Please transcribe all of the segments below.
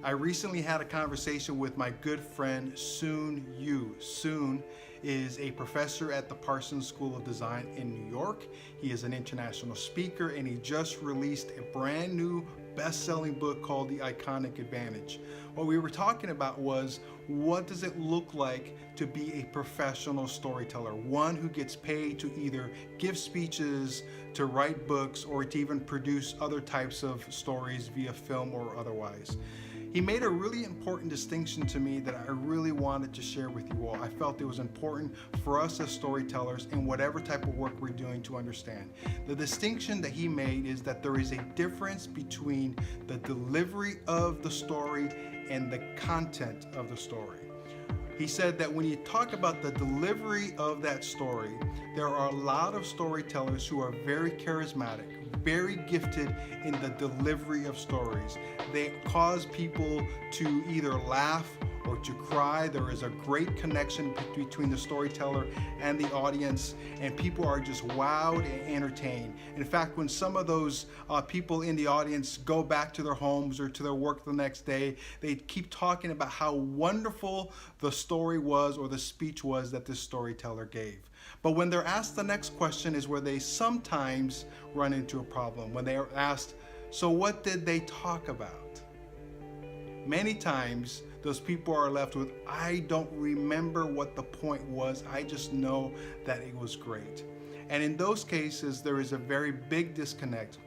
I recently had a conversation with my good friend Soon Yu. Soon is a professor at the Parsons School of Design in New York. He is an international speaker and he just released a brand new best-selling book called The Iconic Advantage. What we were talking about was, what does it look like to be a professional storyteller? One who gets paid to either give speeches, to write books, or to even produce other types of stories via film or otherwise. He made a really important distinction to me that I really wanted to share with you all. I felt it was important for us as storytellers in whatever type of work we're doing to understand. The distinction that he made is that there is a difference between the delivery of the story and the content of the story. He said that when you talk about the delivery of that story, there are a lot of storytellers who are very charismatic, very gifted in the delivery of stories. They cause people to either laugh or to cry. There is a great connection between the storyteller and the audience, and people are just wowed and entertained. In fact, when some of those people in the audience go back to their homes or to their work the next day, they keep talking about how wonderful the story was or the speech was that this storyteller gave. But when they're asked the next question is where they sometimes run into a problem. When they are asked, so what did they talk about? Many times, those people are left with, I don't remember what the point was, I just know that it was great. And in those cases, there is a very big disconnect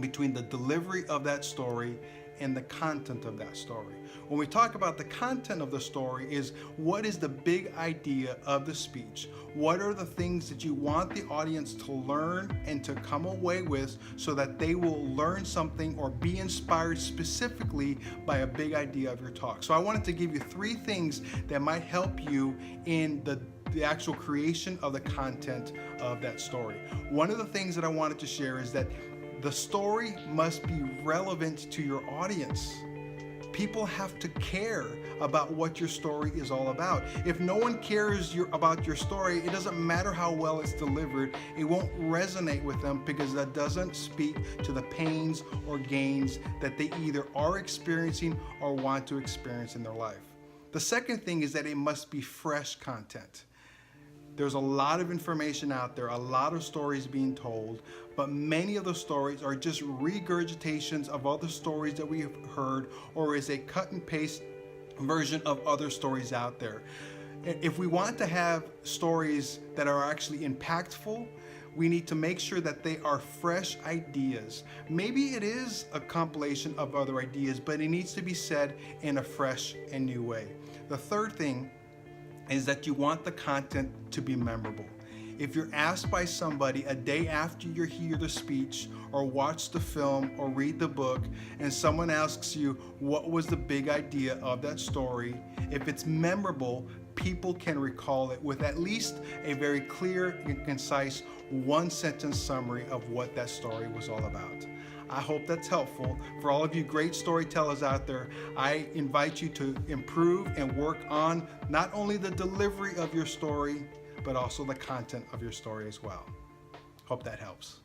between the delivery of that story and the content of that story. When we talk about the content of the story is, what is the big idea of the speech? What are the things that you want the audience to learn and to come away with so that they will learn something or be inspired specifically by a big idea of your talk? So I wanted to give you 3 things that might help you in the actual creation of the content of that story. One of the things that I wanted to share is that the story must be relevant to your audience. People have to care about what your story is all about. If no one cares about your story, it doesn't matter how well it's delivered. It won't resonate with them because that doesn't speak to the pains or gains that they either are experiencing or want to experience in their life. The second thing is that it must be fresh content. There's a lot of information out there, a lot of stories being told, but many of the stories are just regurgitations of other stories that we have heard, or is a cut and paste version of other stories out there. If we want to have stories that are actually impactful, we need to make sure that they are fresh ideas. Maybe it is a compilation of other ideas, but it needs to be said in a fresh and new way. The third thing is that you want the content to be memorable. If you're asked by somebody a day after you hear the speech or watch the film or read the book, and someone asks you what was the big idea of that story, if it's memorable, people can recall it with at least a very clear and concise 1-sentence summary of what that story was all about. I hope that's helpful. For all of you great storytellers out there, I invite you to improve and work on not only the delivery of your story, but also the content of your story as well. Hope that helps.